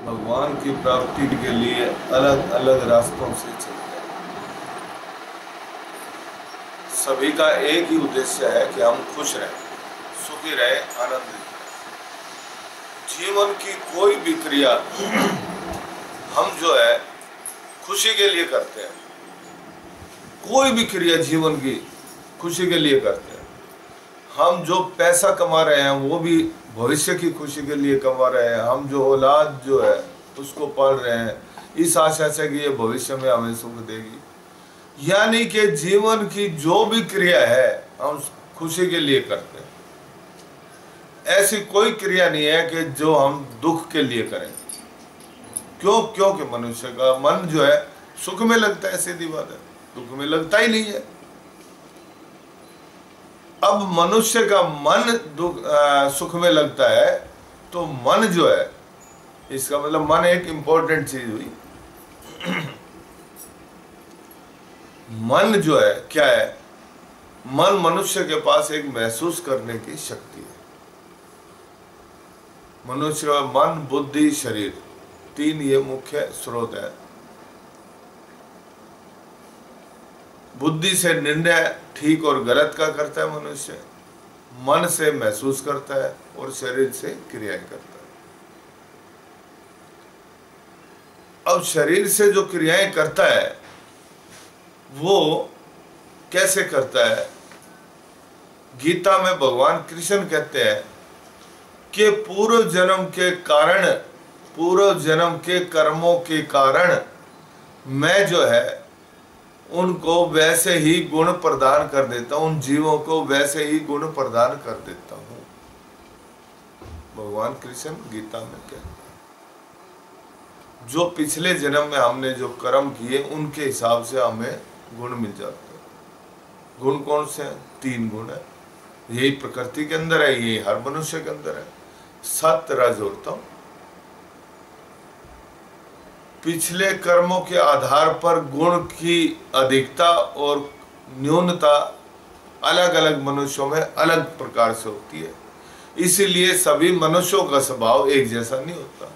भगवान की प्राप्ति के लिए अलग अलग रास्तों से चलते हैं। सभी का एक ही उद्देश्य है कि हम खुश रहें, सुखी रहें, आनंदित रहें। जीवन की कोई भी क्रिया हम जो है खुशी के लिए करते हैं। कोई भी क्रिया जीवन की खुशी के लिए करते हैं। हम जो पैसा कमा रहे हैं वो भी भविष्य की खुशी के लिए कमा रहे हैं। हम जो औलाद जो है उसको पाल रहे हैं इस आशा से कि ये भविष्य में हमें सुख देगी। यानी कि जीवन की जो भी क्रिया है हम खुशी के लिए करते हैं। ऐसी कोई क्रिया नहीं है कि जो हम दुख के लिए करें। क्योंकि मनुष्य का मन जो है सुख में लगता है, सीधी बात है, दुख में लगता ही नहीं है। अब मनुष्य का मन सुख में लगता है तो मन जो है, इसका मतलब मन एक इंपॉर्टेंट चीज हुई। मन जो है क्या है? मन मनुष्य के पास एक महसूस करने की शक्ति है। मनुष्य का मन, बुद्धि, शरीर, तीन ये मुख्य स्रोत है। बुद्धि से निर्णय ठीक और गलत का करता है मनुष्य, मन से महसूस करता है और शरीर से क्रियाएं करता है। अब शरीर से जो क्रियाएं करता है वो कैसे करता है? गीता में भगवान कृष्ण कहते हैं कि पूर्व जन्म के कारण, पूर्व जन्म के कर्मों के कारण मैं जो है उनको वैसे ही गुण प्रदान कर देता हूं, उन जीवों को वैसे ही गुण प्रदान कर देता हूं। भगवान कृष्ण गीता में कहते हैं जो पिछले जन्म में हमने जो कर्म किए उनके हिसाब से हमें गुण मिल जाते हैं। गुण कौन से हैं? तीन गुण है। यही प्रकृति के अंदर है, यही हर मनुष्य के अंदर है, सत्य, रज और तम। पिछले कर्मों के आधार पर गुण की अधिकता और न्यूनता अलग अलग मनुष्यों में अलग प्रकार से होती है। इसीलिए सभी मनुष्यों का स्वभाव एक जैसा नहीं होता।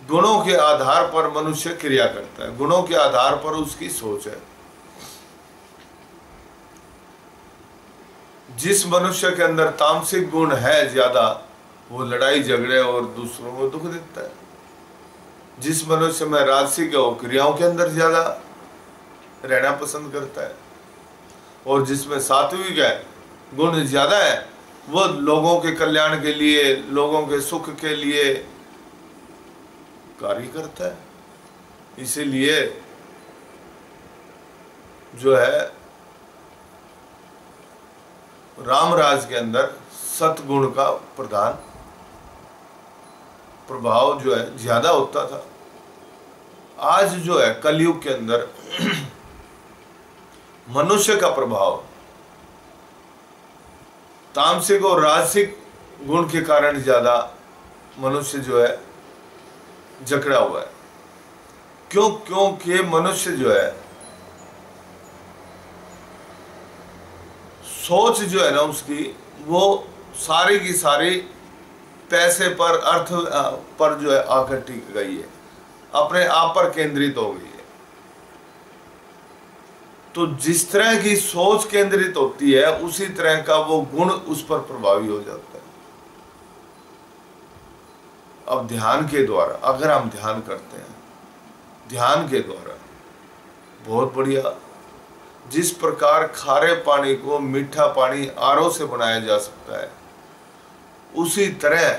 गुणों के आधार पर मनुष्य क्रिया करता है, गुणों के आधार पर उसकी सोच है। जिस मनुष्य के अंदर तामसिक गुण है ज्यादा, वो लड़ाई झगड़े और दूसरों को दुख देता है। जिस मनुष्य में राजसिक है वो क्रियाओं के अंदर ज्यादा रहना पसंद करता है, और जिसमें सात्विक है, गुण ज्यादा है, वो लोगों के कल्याण के लिए, लोगों के सुख के लिए कार्य करता है। इसीलिए जो है रामराज के अंदर सतगुण का प्रधान प्रभाव जो है ज्यादा होता था। आज जो है कलयुग के अंदर मनुष्य का प्रभाव तामसिक और राजसिक गुण के कारण ज्यादा मनुष्य जो है जकड़ा हुआ है। क्योंकि मनुष्य जो है सोच जो है ना उसकी, वो सारी की सारी पैसे पर, अर्थ पर जो है आकर टिक गई है, अपने आप पर केंद्रित हो गई है। तो जिस तरह की सोच केंद्रित होती है उसी तरह का वो गुण उस पर प्रभावी हो जाता है। अब ध्यान के द्वारा अगर हम ध्यान करते हैं, ध्यान के द्वारा बहुत बढ़िया, जिस प्रकार खारे पानी को मीठा पानी आरओ से बनाया जा सकता है, उसी तरह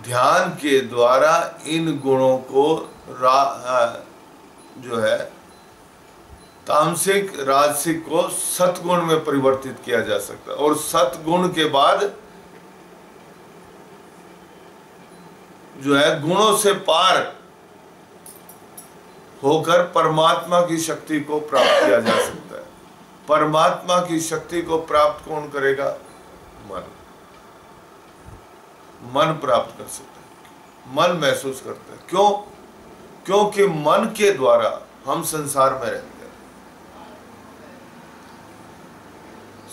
ध्यान के द्वारा इन गुणों को जो है तामसिक राजसिक को सतगुण में परिवर्तित किया जा सकता है। और सतगुण के बाद जो है गुणों से पार होकर परमात्मा की शक्ति को प्राप्त किया जा सकता है। परमात्मा की शक्ति को प्राप्त कौन करेगा? मन। मन प्राप्त कर सकता है, मन महसूस करता है। क्यों? क्योंकि मन के द्वारा हम संसार में रहते हैं।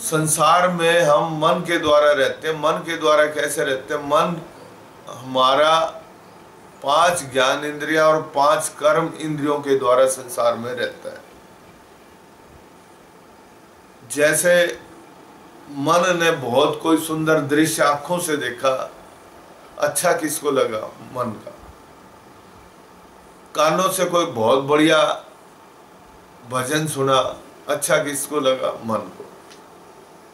संसार में हम मन के द्वारा रहते हैं। मन के द्वारा कैसे रहते हैं? मन हमारा 5 ज्ञान इंद्रिया और 5 कर्म इंद्रियों के द्वारा संसार में रहता है। जैसे मन ने बहुत कोई सुंदर दृश्य आंखों से देखा, अच्छा किसको लगा? मन का। कानों से कोई बहुत बढ़िया भजन सुना, अच्छा किसको लगा? मन को।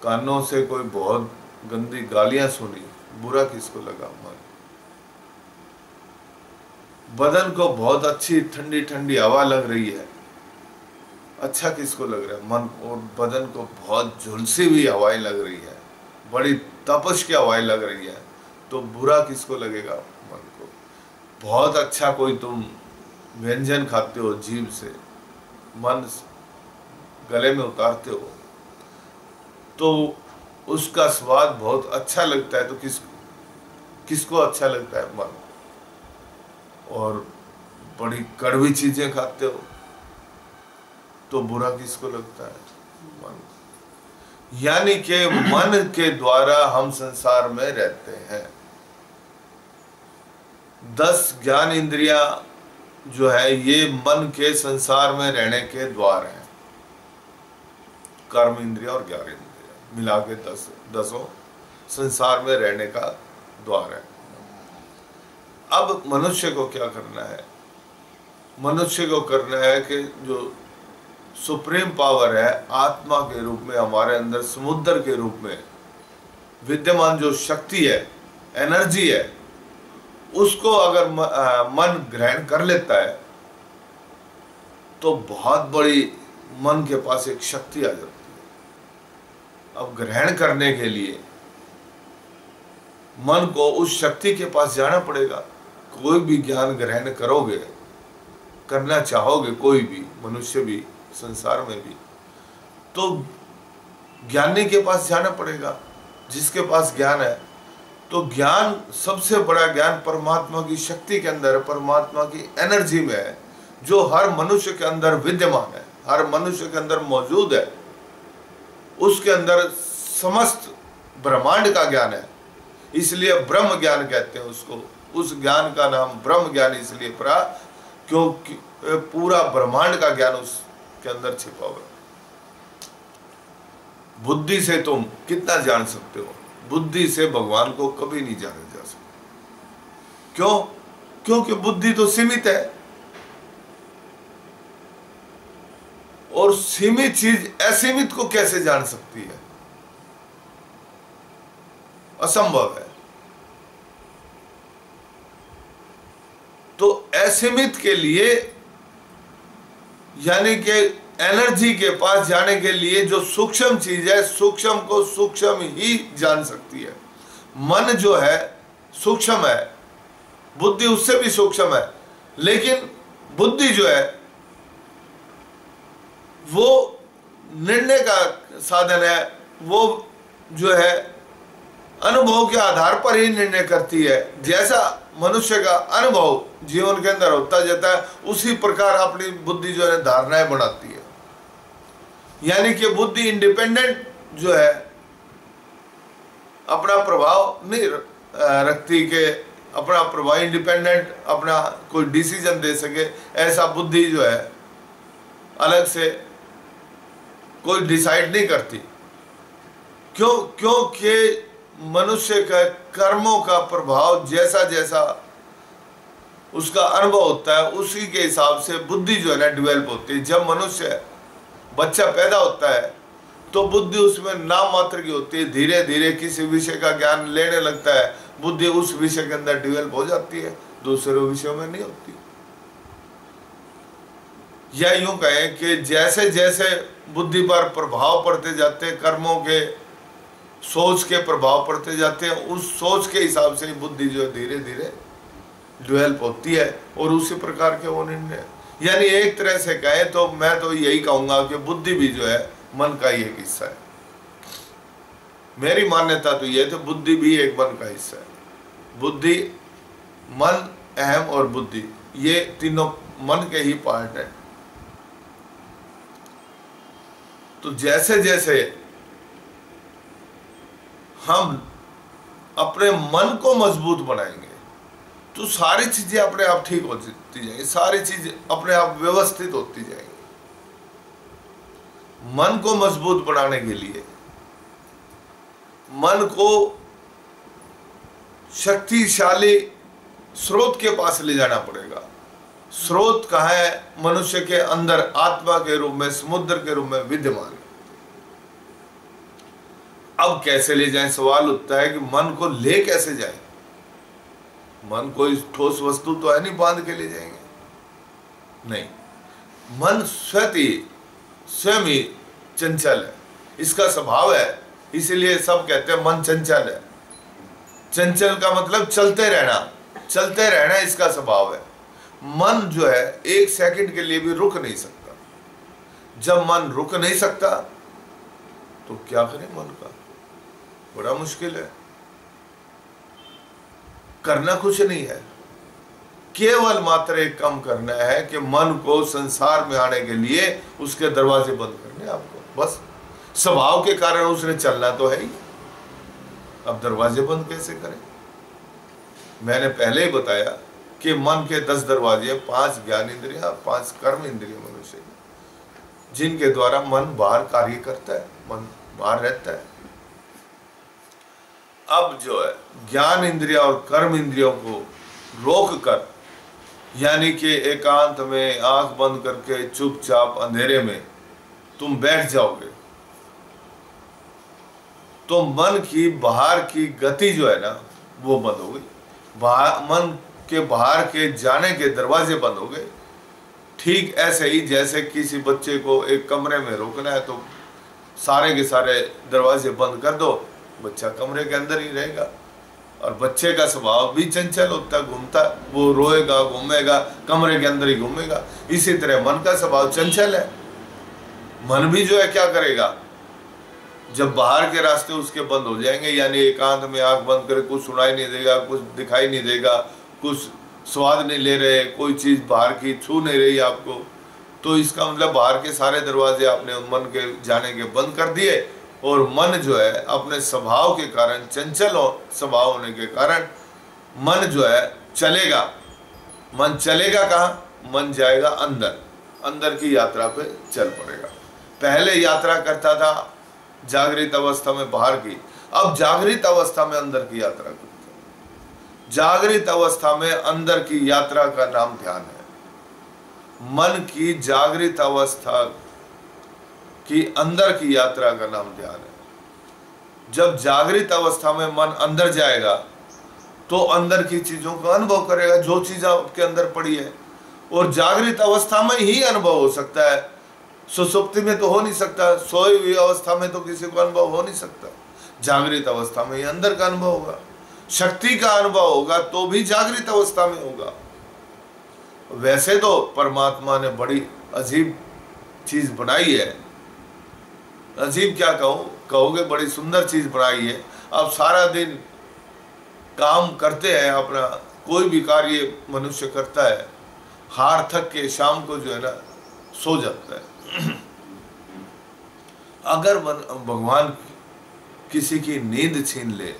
कानों से कोई बहुत गंदी गालियां सुनी, बुरा किसको लगा? मन। बदन को बहुत अच्छी ठंडी ठंडी हवा लग रही है, अच्छा किसको लग रहा है? मन। और बदन को बहुत झुलसी हुई हवाएं लग रही है, बड़ी तपश की हवाएं लग रही है, तो बुरा किसको लगेगा? मन को। बहुत अच्छा कोई तुम व्यंजन खाते हो जीभ से, मन गले में उतारते हो, तो उसका स्वाद बहुत अच्छा लगता है, तो किसको अच्छा लगता है? मन। और बड़ी कड़वी चीजें खाते हो तो बुरा किसको लगता है? मन। यानी कि मन के द्वारा हम संसार में रहते हैं। 10 ज्ञान इंद्रिया जो है ये मन के संसार में रहने के द्वार हैं। कर्म इंद्रिया और ज्ञान इंद्रिया मिला के 10 संसार में रहने का द्वार है। अब मनुष्य को क्या करना है? मनुष्य को करना है कि जो सुप्रीम पावर है, आत्मा के रूप में हमारे अंदर समुद्र के रूप में विद्यमान जो शक्ति है, एनर्जी है, उसको अगर मन ग्रहण कर लेता है तो बहुत बड़ी मन के पास एक शक्ति आ जाती है। अब ग्रहण करने के लिए मन को उस शक्ति के पास जाना पड़ेगा। कोई भी ज्ञान ग्रहण करोगे, करना चाहोगे, कोई भी मनुष्य भी, संसार में भी, तो ज्ञानी के पास जाना पड़ेगा, जिसके पास ज्ञान है। तो ज्ञान, सबसे बड़ा ज्ञान परमात्मा की शक्ति के अंदर, परमात्मा की एनर्जी में है, जो हर मनुष्य के अंदर विद्यमान है, हर मनुष्य के अंदर मौजूद है। उसके अंदर समस्त ब्रह्मांड का ज्ञान है, इसलिए ब्रह्म ज्ञान कहते हैं उसको। उस ज्ञान का नाम ब्रह्म ज्ञान इसलिए पड़ा क्योंकि पूरा ब्रह्मांड का ज्ञान उसके अंदर छिपा हुआ है। बुद्धि से तुम कितना जान सकते हो? बुद्धि से भगवान को कभी नहीं जाना जा सकता। क्यों? क्योंकि बुद्धि तो सीमित है, और सीमित चीज असीमित को कैसे जान सकती है? असंभव है। तो असीमित के लिए, यानी कि एनर्जी के पास जाने के लिए जो सूक्ष्म चीज है, सूक्ष्म को सूक्ष्म ही जान सकती है। मन जो है सूक्ष्म है, बुद्धि उससे भी सूक्ष्म है, लेकिन बुद्धि जो है वो निर्णय का साधन है। वो जो है अनुभव के आधार पर ही निर्णय करती है। जैसा मनुष्य का अनुभव जीवन के अंदर होता जाता है, उसी प्रकार अपनी बुद्धि जो है धारणाएं बनाती है। यानी कि बुद्धि इंडिपेंडेंट जो है, अपना प्रभाव नहीं रखती कि अपना प्रभाव इंडिपेंडेंट अपना कोई डिसीजन दे सके, ऐसा बुद्धि जो है अलग से कोई डिसाइड नहीं करती। क्यों? क्योंकि मनुष्य का कर्मों का प्रभाव जैसा जैसा उसका अनुभव होता है, उसी के हिसाब से बुद्धि जो है ना डेवलप होती है। जब मनुष्य बच्चा पैदा होता है तो बुद्धि उसमें नाम मात्र की होती है। धीरे धीरे किसी विषय का ज्ञान लेने लगता है, बुद्धि उस विषय के अंदर डेवलप हो जाती है, दूसरे विषयों में नहीं होती। या यूं कहें कि जैसे जैसे बुद्धि पर प्रभाव पड़ते जाते हैं, कर्मों के, सोच के प्रभाव पड़ते जाते हैं, उस सोच के हिसाब से बुद्धि जो है धीरे धीरे डेवलप होती है, और उसी प्रकार के वो निर्णय। यानी एक तरह से कहें तो मैं तो यही कहूंगा कि बुद्धि भी जो है मन का ही एक हिस्सा है। मेरी मान्यता तो ये है, तो बुद्धि भी एक मन का हिस्सा है। बुद्धि, मन, अहम और बुद्धि, ये तीनों मन के ही पार्ट है। तो जैसे जैसे हम अपने मन को मजबूत बनाएंगे, तो सारी चीजें अपने आप ठीक होती जाएंगी, सारी चीज अपने आप व्यवस्थित होती जाएंगी। मन को मजबूत बनाने के लिए, मन को शक्तिशाली स्रोत के पास ले जाना पड़ेगा। स्रोत कहाँ है? मनुष्य के अंदर आत्मा के रूप में, समुद्र के रूप में विद्यमान है। अब कैसे ले जाएं? सवाल उठता है कि मन को ले कैसे जाएं? मन कोई ठोस वस्तु तो है नहीं, बांध के ले जाएंगे? नहीं, मन स्वयं ही चंचल है, इसका स्वभाव है। इसीलिए सब कहते हैं मन चंचल है। चंचल का मतलब चलते रहना इसका स्वभाव है। मन जो है एक सेकंड के लिए भी रुक नहीं सकता। जब मन रुक नहीं सकता तो क्या करें? मन का बड़ा मुश्किल है, करना कुछ नहीं है, केवल मात्र एक काम करना है कि मन को संसार में आने के लिए उसके दरवाजे बंद करने आपको। बस स्वभाव के कारण उसने चलना तो है ही, अब दरवाजे बंद कैसे करें? मैंने पहले ही बताया कि मन के 10 दरवाजे, 5 ज्ञान इंद्रियां, 5 कर्म इंद्रिय मनुष्य, जिनके द्वारा मन बाहर कार्य करता है, मन बाहर रहता है। अब जो है ज्ञान इंद्रिया और कर्म इंद्रियों को रोक कर, यानी कि एकांत में आंख बंद करके चुपचाप अंधेरे में तुम बैठ जाओगे तो मन की बाहर की गति जो है ना वो बंद हो गई। मन के बाहर के जाने के दरवाजे बंद हो गए। ठीक ऐसे ही जैसे किसी बच्चे को एक कमरे में रोकना है तो सारे के सारे दरवाजे बंद कर दो, बच्चा कमरे के अंदर ही रहेगा। और बच्चे का स्वभाव भी चंचल होता, घूमता, वो रोएगा, घूमेगा, कमरे के अंदर ही घूमेगा। इसी तरह मन का स्वभाव चंचल है। मन भी जो है क्या करेगा? जब बाहर के रास्ते उसके बंद हो जाएंगे, यानी एकांत में आंख बंद करे, कुछ सुनाई नहीं देगा, कुछ दिखाई नहीं देगा, कुछ स्वाद नहीं ले रहे, कोई चीज़ बाहर की छू नहीं रही आपको, तो इसका मतलब बाहर के सारे दरवाजे आपने मन के जाने के बंद कर दिए। और मन जो है अपने स्वभाव के कारण, चंचल स्वभाव होने के कारण मन जो है चलेगा। मन चलेगा कहाँ? मन जाएगा अंदर, अंदर की यात्रा पे चल पड़ेगा। पहले यात्रा करता था जागृत अवस्था में बाहर की, अब जागृत अवस्था में अंदर की यात्रा करता है। जागृत अवस्था में अंदर की यात्रा का नाम ध्यान है। मन की जागृत अवस्था की अंदर की यात्रा का नाम ध्यान है। जब जागृत अवस्था में मन अंदर जाएगा तो अंदर की चीजों का अनुभव करेगा, जो चीज आपके अंदर पड़ी है। और जागृत अवस्था में ही अनुभव हो सकता है, सुसुप्ति में तो हो नहीं सकता, सोई हुई अवस्था में तो किसी को अनुभव हो नहीं सकता। जागृत अवस्था में ही अंदर का अनुभव होगा। शक्ति का अनुभव होगा तो भी जागृत अवस्था में होगा। वैसे तो परमात्मा ने बड़ी अजीब चीज बनाई है, अजीब क्या कहोगे, बड़ी सुंदर चीज बनाई है। अब सारा दिन काम करते हैं, अपना कोई भी कार्य मनुष्य करता है, हार थक के शाम को जो है ना सो जाता है। अगर भगवान किसी की नींद छीन ले,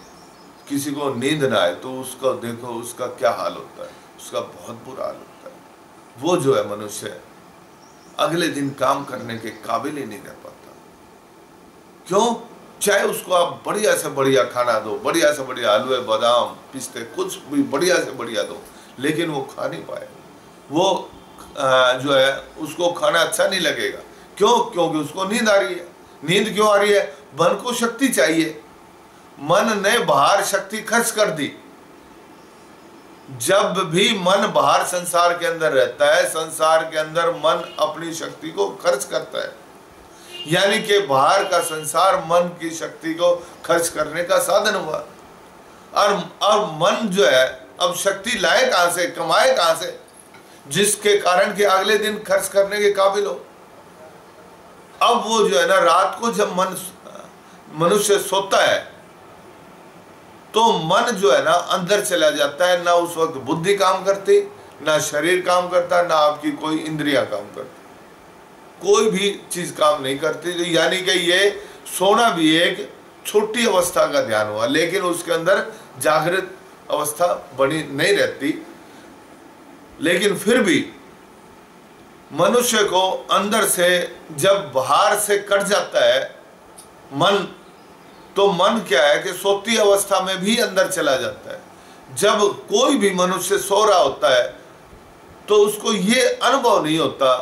किसी को नींद ना आए, तो उसका देखो उसका क्या हाल होता है, उसका बहुत बुरा हाल होता है। वो जो है मनुष्य अगले दिन काम करने के काबिल ही नहीं रह पाता। क्यों? चाहे उसको आप बढ़िया से बढ़िया खाना दो, बढ़िया से बढ़िया हलवे, बादाम, पिस्ते, कुछ भी बढ़िया से बढ़िया दो, लेकिन वो खा नहीं पाए। वो जो है उसको खाना अच्छा नहीं लगेगा। क्यों? क्योंकि उसको नींद आ रही है। नींद क्यों आ रही है? मन को शक्ति चाहिए। मन ने बाहर शक्ति खर्च कर दी। जब भी मन बाहर संसार के अंदर रहता है, संसार के अंदर मन अपनी शक्ति को खर्च करता है। यानी कि बाहर का संसार मन की शक्ति को खर्च करने का साधन हुआ। और मन जो है अब शक्ति लाए कहां से, कमाए कहां से, जिसके कारण कि अगले दिन खर्च करने के काबिल हो। अब वो जो है ना रात को जब मनुष्य सोता है तो मन जो है ना अंदर चला जाता है। ना उस वक्त बुद्धि काम करती, ना शरीर काम करता, ना आपकी कोई इंद्रियां काम करती, कोई भी चीज काम नहीं करती। तो यानी कि ये सोना भी एक छोटी अवस्था का ध्यान हुआ, लेकिन उसके अंदर जागृत अवस्था बनी नहीं रहती। लेकिन फिर भी मनुष्य को अंदर से जब बाहर से कट जाता है मन, तो मन क्या है कि सोती अवस्था में भी अंदर चला जाता है। जब कोई भी मनुष्य सो रहा होता है तो उसको ये अनुभव नहीं होता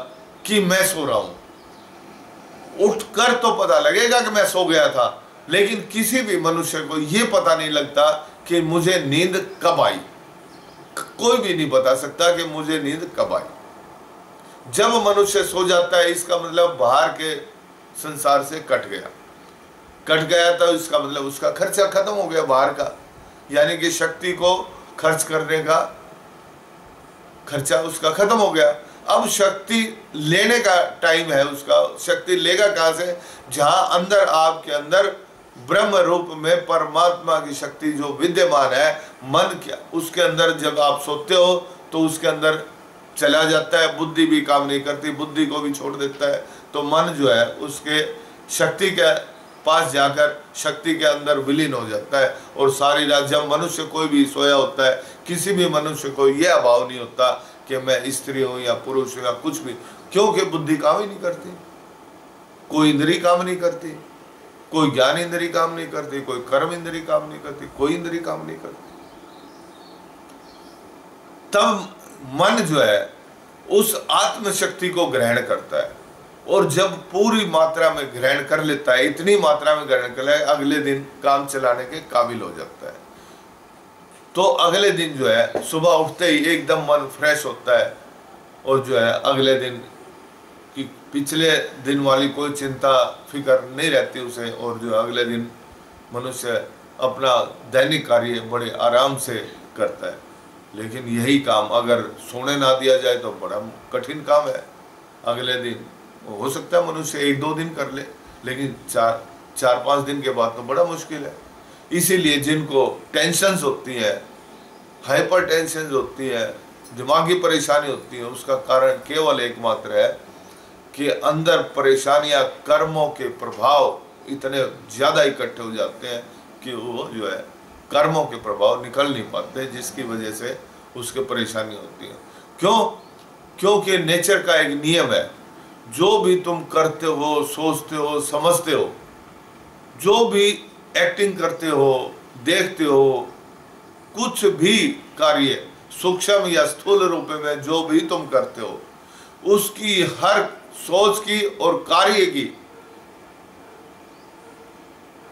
कि मैं सो रहा हूं। उठकर तो पता लगेगा कि मैं सो गया था, लेकिन किसी भी मनुष्य को ये पता नहीं लगता कि मुझे नींद कब आई। कोई भी नहीं बता सकता कि मुझे नींद कब आई। जब मनुष्य सो जाता है इसका मतलब बाहर के संसार से कट गया तो इसका मतलब उसका खर्चा खत्म हो गया बाहर का, यानी कि शक्ति को खर्च करने का खर्चा उसका खत्म हो गया। अब शक्ति लेने का टाइम है उसका। शक्ति लेगा कहां से? जहां अंदर आपके अंदर ब्रह्म रूप में परमात्मा की शक्ति जो विद्यमान है, मन क्या उसके अंदर जब आप सोते हो तो उसके अंदर चला जाता है। बुद्धि भी काम नहीं करती, बुद्धि को भी छोड़ देता है। तो मन जो है उसके शक्ति के पास जाकर शक्ति के अंदर विलीन हो जाता है। और सारी रात जब मनुष्य कोई भी सोया होता है, किसी भी मनुष्य को यह अभाव नहीं होता कि मैं स्त्री हूं या पुरुष हूं या कुछ भी, क्योंकि बुद्धि काम ही नहीं करती, कोई इंद्री काम नहीं करती, कोई ज्ञान इंद्री काम नहीं करती, कोई कर्म इंद्री काम नहीं करती, कोई इंद्री काम नहीं करती। तब मन जो है उस आत्म शक्ति को ग्रहण करता है, और जब पूरी मात्रा में ग्रहण कर लेता है, इतनी मात्रा में ग्रहण कर ले, अगले दिन काम चलाने के काबिल हो जाता है। तो अगले दिन जो है सुबह उठते ही एकदम मन फ्रेश होता है, और जो है अगले दिन की पिछले दिन वाली कोई चिंता फिक्र नहीं रहती उसे, और जो अगले दिन मनुष्य अपना दैनिक कार्य बड़े आराम से करता है। लेकिन यही काम अगर सोने ना दिया जाए तो बड़ा कठिन काम है। अगले दिन हो सकता है मनुष्य 1-2 दिन कर ले, लेकिन 4-5 दिन के बाद तो बड़ा मुश्किल है। इसीलिए जिनको टेंशन्स होती है, हाइपर टेंशन होती है, दिमागी परेशानी होती है, उसका कारण केवल एकमात्र है कि अंदर परेशानियां, कर्मों के प्रभाव इतने ज़्यादा इकट्ठे हो जाते हैं कि वो जो है कर्मों के प्रभाव निकल नहीं पाते, जिसकी वजह से उसके परेशानी होती है। क्यों? क्योंकि नेचर का एक नियम है, जो भी तुम करते हो, सोचते हो, समझते हो, जो भी एक्टिंग करते हो, देखते हो, कुछ भी कार्य सूक्ष्म या स्थूल रूप में जो भी तुम करते हो, उसकी हर सोच की और कार्य की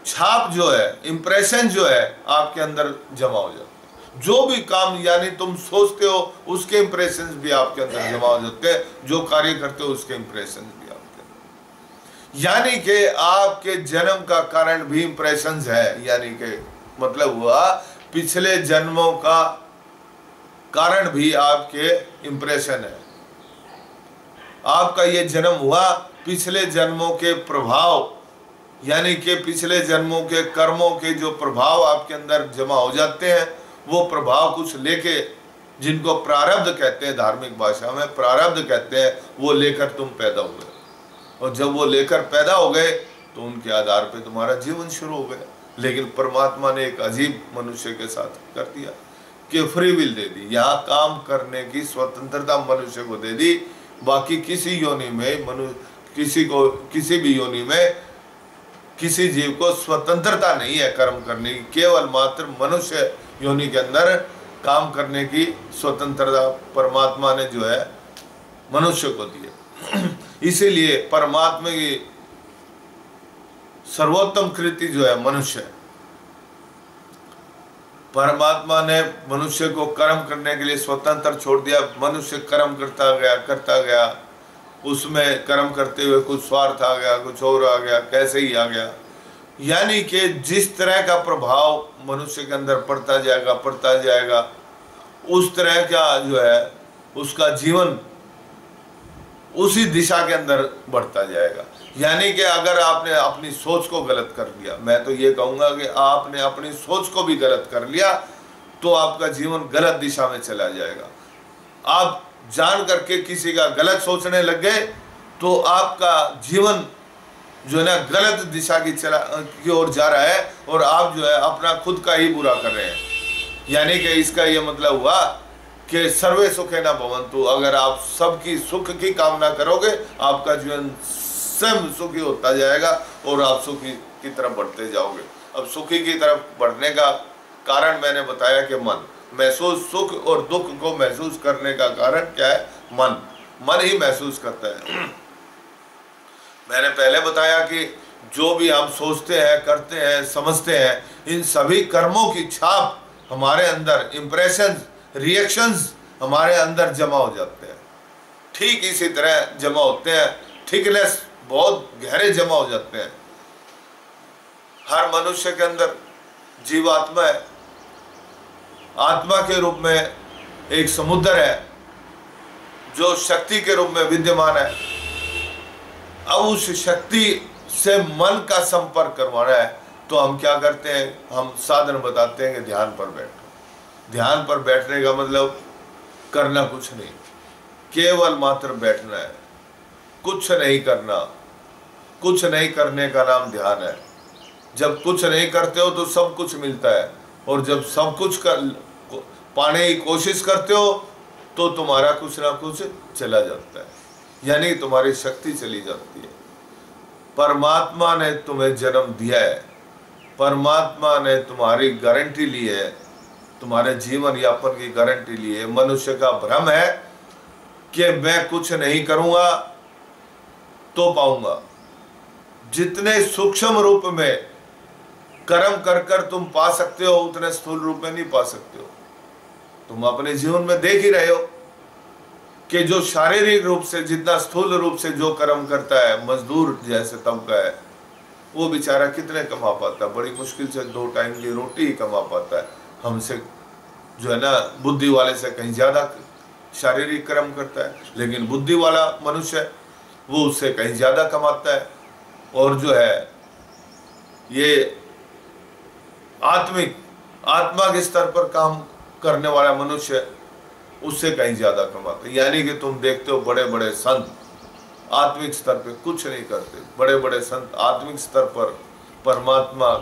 छाप जो है, इंप्रेशन जो है आपके अंदर जमा हो जाता है। जो भी काम यानी तुम सोचते हो उसके इंप्रेशंस भी आपके अंदर जमा हो जाते हैं, जो कार्य करते हो उसके इंप्रेशंस भी आपके अंदर। यानी कि आपके जन्म का कारण भी इंप्रेशंस है, यानी कि मतलब हुआ पिछले जन्मों का कारण भी आपके इंप्रेशन है। आपका ये जन्म हुआ पिछले जन्मों के प्रभाव, यानी कि पिछले जन्मों के कर्मों के जो प्रभाव आपके अंदर जमा हो जाते हैं, वो प्रभाव कुछ लेके, जिनको प्रारब्ध कहते हैं, धार्मिक भाषा में प्रारब्ध कहते हैं, वो लेकर तुम पैदा हुए। और जब वो लेकर पैदा हो गए तो उनके आधार पे तुम्हारा जीवन शुरू हो गया। लेकिन परमात्मा ने एक अजीब मनुष्य के साथ कर दिया कि फ्री विल दे दी, यहाँ काम करने की स्वतंत्रता मनुष्य को दे दी। बाकी किसी योनि में किसी भी योनि में किसी जीव को स्वतंत्रता नहीं है कर्म करने की, केवल मात्र मनुष्य योनि के अंदर काम करने की स्वतंत्रता परमात्मा ने जो है मनुष्य को दी है। इसीलिए परमात्मा की सर्वोत्तम कृति जो है मनुष्य है। परमात्मा ने मनुष्य को कर्म करने के लिए स्वतंत्र छोड़ दिया। मनुष्य कर्म करता गया, उसमें कर्म करते हुए कुछ स्वार्थ आ गया, कुछ और आ गया, कैसे ही आ गया। यानी कि जिस तरह का प्रभाव मनुष्य के अंदर पड़ता जाएगा उस तरह का जो है उसका जीवन उसी दिशा के अंदर बढ़ता जाएगा। यानी कि अगर आपने अपनी सोच को गलत कर लिया, मैं तो ये कहूँगा कि आपने अपनी सोच को भी गलत कर लिया तो आपका जीवन गलत दिशा में चला जाएगा। आप जान करके किसी का गलत सोचने लग गए तो आपका जीवन जो है ना गलत दिशा की ओर जा रहा है, और आप जो है अपना खुद का ही बुरा कर रहे हैं। यानी कि इसका ये मतलब हुआ कि सर्वे सुखे न भवन्तु, अगर आप सबकी सुख की कामना करोगे आपका जीवन स्वयं सुखी होता जाएगा और आप सुखी की तरफ बढ़ते जाओगे। अब सुखी की तरफ बढ़ने का कारण मैंने बताया कि मन महसूस, सुख और दुख को महसूस करने का कारण क्या है? मन ही महसूस करता है। मैंने पहले बताया कि जो भी हम सोचते हैं, करते हैं, समझते हैं, इन सभी कर्मों की छाप हमारे अंदर, इंप्रेशंस, रिएक्शंस हमारे अंदर जमा हो जाते हैं। ठीक इसी तरह जमा होते हैं, थिकनेस बहुत गहरे जमा हो जाते हैं। हर मनुष्य के अंदर जीवात्मा है, आत्मा के रूप में एक समुद्र है जो शक्ति के रूप में विद्यमान है। अब उस शक्ति से मन का संपर्क करवाना है तो हम क्या करते हैं? हम साधन बताते हैं कि ध्यान पर बैठो। ध्यान पर बैठने का मतलब करना कुछ नहीं, केवल मात्र बैठना है, कुछ नहीं करना। कुछ नहीं करने का नाम ध्यान है। जब कुछ नहीं करते हो तो सब कुछ मिलता है, और जब सब कुछ पाने की कोशिश करते हो तो तुम्हारा कुछ ना कुछ चला जाता है, यानी तुम्हारी शक्ति चली जाती है। परमात्मा ने तुम्हें जन्म दिया है, परमात्मा ने तुम्हारी गारंटी ली है, तुम्हारे जीवन यापन की गारंटी ली है। मनुष्य का भ्रम है कि मैं कुछ नहीं करूंगा तो पाऊंगा। जितने सूक्ष्म रूप में कर्म कर कर तुम पा सकते हो उतने स्थूल रूप में नहीं पा सकते हो। तुम अपने जीवन में देख ही रहे हो कि जो शारीरिक रूप से, जितना स्थूल रूप से जो कर्म करता है, मजदूर जैसे तबका है, वो बेचारा कितने कमा पाता है? बड़ी मुश्किल से 2 टाइम की रोटी ही कमा पाता है। हमसे जो है ना, बुद्धि वाले से कहीं ज्यादा शारीरिक कर्म करता है, लेकिन बुद्धि वाला मनुष्य वो उससे कहीं ज्यादा कमाता है। और जो है ये आत्मा के स्तर पर काम करने वाला मनुष्य उससे कहीं ज्यादा कमाता है। यानी कि तुम देखते हो बड़े बड़े संत आत्मिक स्तर पे कुछ नहीं करते। बड़े बड़े संत आत्मिक स्तर पर परमात्मा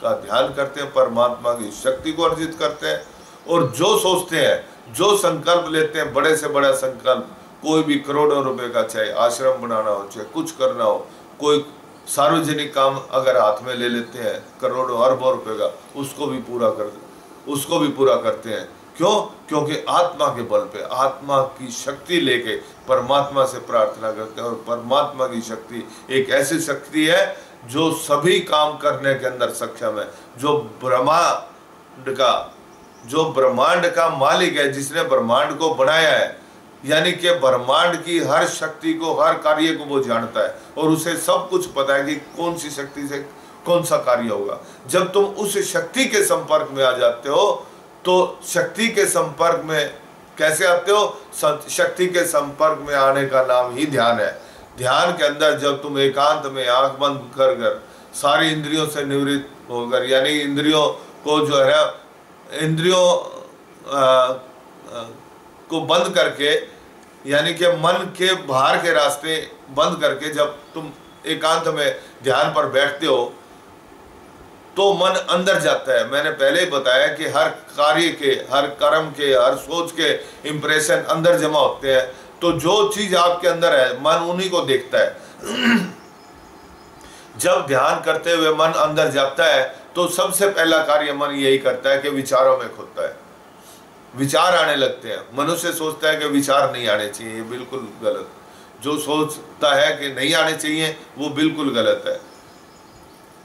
का ध्यान करते हैं, परमात्मा की शक्ति को अर्जित करते हैं, और जो सोचते हैं, जो संकल्प लेते हैं, बड़े से बड़ा संकल्प, कोई भी करोड़ों रुपए का, चाहे आश्रम बनाना हो, चाहे कुछ करना हो, कोई सार्वजनिक काम अगर हाथ में ले लेते हैं करोड़ों अरबों रुपए का, उसको भी पूरा करते हैं। क्यों? क्योंकि आत्मा के बल पे, आत्मा की शक्ति लेके परमात्मा से प्रार्थना करते हैं। और परमात्मा की शक्ति एक ऐसी शक्ति है जो सभी काम करने के अंदर सक्षम है, जो ब्रह्मांड का मालिक है, जिसने ब्रह्मांड को बनाया है। यानी कि ब्रह्मांड की हर शक्ति को, हर कार्य को वो जानता है, और उसे सब कुछ पता है कि कौन सी शक्ति से कौन सा कार्य होगा। जब तुम उस शक्ति के संपर्क में आ जाते हो तो शक्ति के संपर्क में कैसे आते हो? शक्ति के संपर्क में आने का नाम ही ध्यान है। ध्यान के अंदर जब तुम एकांत में आंख बंद कर सारी इंद्रियों से निवृत्त होकर, यानी इंद्रियों को जो है, इंद्रियों को बंद करके, यानी कि मन के बाहर के रास्ते बंद करके जब तुम एकांत में ध्यान पर बैठते हो तो मन अंदर जाता है। मैंने पहले ही बताया कि हर कार्य के, हर कर्म के, हर सोच के इंप्रेशन अंदर जमा होते हैं। तो जो चीज आपके अंदर है मन उन्हीं को देखता है। जब ध्यान करते हुए मन अंदर जाता है तो सबसे पहला कार्य मन यही करता है कि विचारों में खोता है। विचार आने लगते हैं। मनुष्य सोचता है कि विचार नहीं आने चाहिए, ये बिल्कुल गलत। जो सोचता है कि नहीं आने चाहिए वो बिल्कुल गलत है।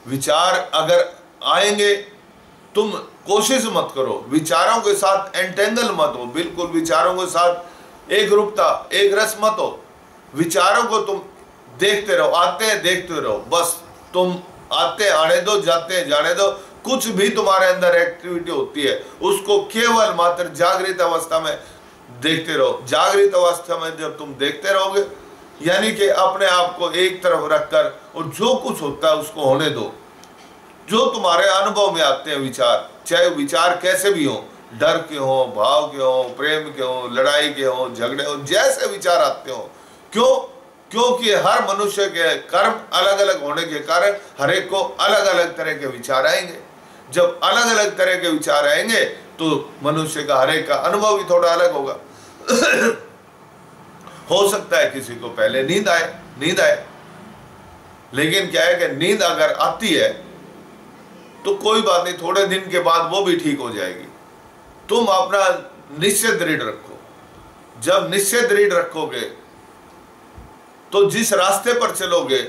विचार अगर आएंगे, तुम कोशिश मत करो, विचारों के साथ एंटेंगल मत हो, बिल्कुल विचारों के साथ एक रूपता, एक रस मत हो। विचारों को तुम देखते रहो, आते हैं देखते रहो, बस तुम आते आने दो, जाते जाने दो। कुछ भी तुम्हारे अंदर एक्टिविटी होती है उसको केवल मात्र जागृत अवस्था में देखते रहो। जागृत अवस्था में जब तुम देखते रहोगे, यानी कि अपने आप को एक तरफ रखकर, और जो कुछ होता है उसको होने दो। जो तुम्हारे अनुभव में आते हैं विचार, चाहे विचार कैसे भी हो, डर के हो, भाव के हो, प्रेम के हो, लड़ाई के हो, झगड़े हो, जैसे विचार आते हो। क्यों? क्योंकि हर मनुष्य के कर्म अलग अलग होने के कारण हर एक को अलग अलग तरह के विचार आएंगे। जब अलग अलग तरह के विचार आएंगे तो मनुष्य का हर एक का अनुभव भी थोड़ा अलग होगा। हो सकता है किसी को पहले नींद आए, लेकिन क्या है कि नींद अगर आती है तो कोई बात नहीं, थोड़े दिन के बाद वो भी ठीक हो जाएगी। तुम अपना निश्चय दृढ़ रखो। जब निश्चय दृढ़ रखोगे तो जिस रास्ते पर चलोगे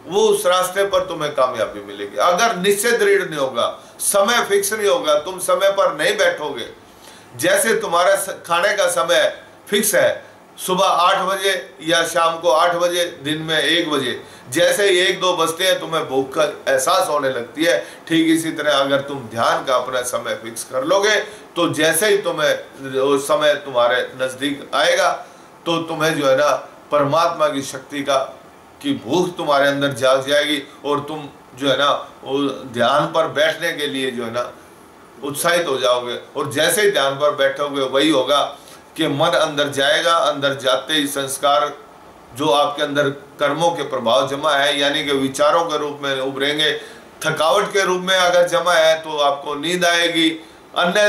वो उस रास्ते पर तुम्हें कामयाबी मिलेगी। अगर निश्चय दृढ़ नहीं होगा, समय फिक्स नहीं होगा, तुम समय पर नहीं बैठोगे, जैसे तुम्हारा खाने का समय फिक्स है सुबह 8 बजे या शाम को 8 बजे, दिन में 1 बजे, जैसे ही 1-2 बजते हैं तुम्हें भूख का एहसास होने लगती है, ठीक इसी तरह अगर तुम ध्यान का अपना समय फिक्स कर लोगे तो जैसे ही तुम्हें वो समय तुम्हारे नज़दीक आएगा तो तुम्हें जो है ना परमात्मा की शक्ति की भूख तुम्हारे अंदर जाग जाएगी और तुम जो है ना वो ध्यान पर बैठने के लिए जो है ना उत्साहित हो जाओगे। और जैसे ही ध्यान पर बैठोगे वही होगा कि मन अंदर जाएगा, अंदर जाते ही संस्कार जो आपके अंदर कर्मों के प्रभाव जमा है यानी कि विचारों के रूप में उभरेंगे, थकावट के रूप में अगर जमा है तो आपको नींद आएगी। अन्य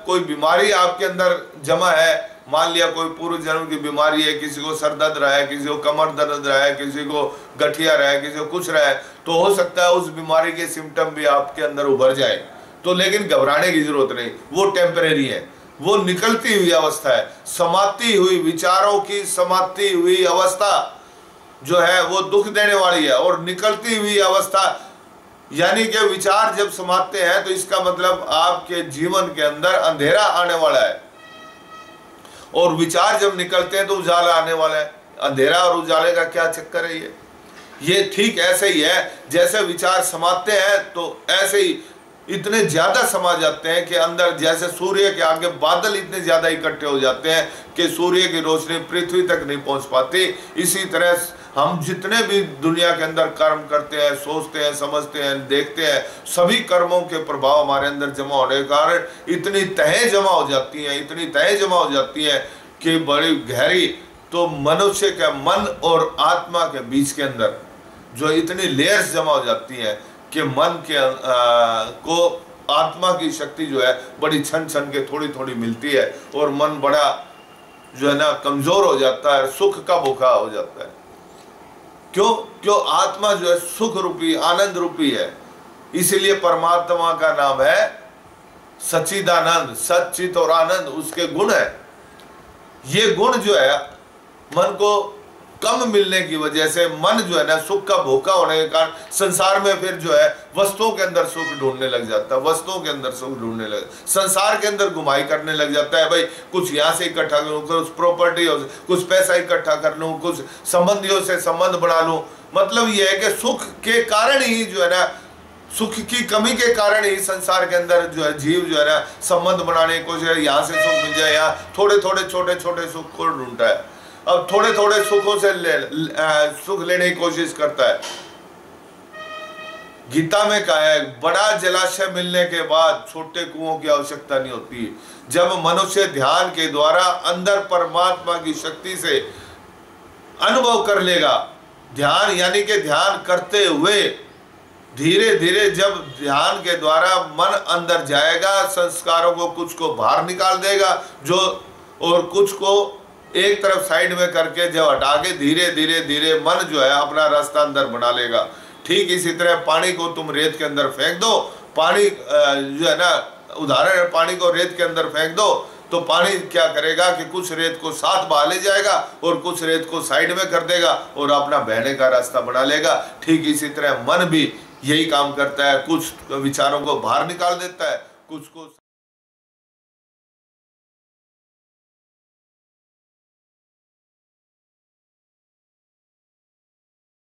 कोई बीमारी आपके अंदर जमा है, मान लिया कोई पूर्व जन्म की बीमारी है, किसी को सर दर्द रहा है, किसी को कमर दर्द रहा है, किसी को गठिया रहा है, किसी को कुछ रहा है, तो हो सकता है उस बीमारी के सिम्टम भी आपके अंदर उभर जाए। तो लेकिन घबराने की जरूरत नहीं, वो टेम्परेरी है, वो निकलती हुई अवस्था है। समाप्ति हुई विचारों की समाप्ति हुई अवस्था जो है वो दुख देने वाली है। और निकलती हुई अवस्था यानी कि विचार जब समाप्त हैं तो इसका मतलब आपके जीवन के अंदर अंधेरा आने वाला है, और विचार जब निकलते हैं तो उजाला आने वाला है। अंधेरा और उजाले का क्या चक्कर है ये ठीक ऐसे ही है, जैसे विचार समाते हैं तो ऐसे ही इतने ज्यादा समा जाते हैं कि अंदर जैसे सूर्य के आगे बादल इतने ज्यादा इकट्ठे हो जाते हैं कि सूर्य की रोशनी पृथ्वी तक नहीं पहुंच पाती। इसी तरह हम जितने भी दुनिया के अंदर कर्म करते हैं, सोचते हैं, समझते हैं, देखते हैं, सभी कर्मों के प्रभाव हमारे अंदर जमा होने के कारण इतनी तहें जमा हो जाती हैं, इतनी तहें जमा हो जाती हैं कि बड़ी गहरी, तो मनुष्य के मन और आत्मा के बीच के अंदर जो इतनी लेयर्स जमा हो जाती हैं कि मन के को आत्मा की शक्ति जो है बड़ी छन छन के थोड़ी थोड़ी मिलती है और मन बड़ा जो है ना कमजोर हो जाता है, सुख का भूखा हो जाता है। क्यों आत्मा जो है सुख रूपी आनंद रूपी है, इसीलिए परमात्मा का नाम है सच्चिदानंद। सच्चित और आनंद उसके गुण है। ये गुण जो है मन को कम मिलने की वजह से मन जो है ना सुख का भूखा होने के कारण संसार में फिर जो है वस्तुओं के अंदर सुख ढूंढने लग जाता है, वस्तुओं के अंदर सुख ढूंढने लग, संसार के अंदर घुमाई करने लग जाता है। भाई कुछ यहाँ से इकट्ठा करूँ, कुछ प्रॉपर्टी हो, कुछ पैसा इकट्ठा कर लूँ, कुछ संबंधियों से संबंध बना लूँ। मतलब ये है कि सुख के कारण ही जो है ना, सुख की कमी के कारण ही संसार के अंदर जो है जीव जो है ना संबंध बनाने की कोशिश, यहाँ से सुख मिल जाए, यहाँ थोड़े थोड़े छोटे छोटे सुख को ढूंढता है। अब थोड़े थोड़े सुखों से सुख लेने की कोशिश करता है। गीता में कहा है बड़ा जलाशय मिलने के बाद छोटे कुओं की आवश्यकता नहीं होती। जब मनुष्य ध्यान के द्वारा अंदर परमात्मा की शक्ति से अनुभव कर लेगा, ध्यान यानी कि ध्यान करते हुए धीरे धीरे जब ध्यान के द्वारा मन अंदर जाएगा, संस्कारों को कुछ को बाहर निकाल देगा जो, और कुछ को एक तरफ साइड में करके जब हटा के धीरे धीरे धीरे मन जो है अपना रास्ता अंदर बना लेगा। ठीक इसी तरह पानी को तुम रेत के अंदर फेंक दो, पानी जो है ना उदाहरण है, पानी को रेत के अंदर फेंक दो तो पानी क्या करेगा कि कुछ रेत को साथ बहा ले जाएगा और कुछ रेत को साइड में कर देगा और अपना बहने का रास्ता बना लेगा। ठीक इसी तरह मन भी यही काम करता है, कुछ विचारों को बाहर निकाल देता है, कुछ को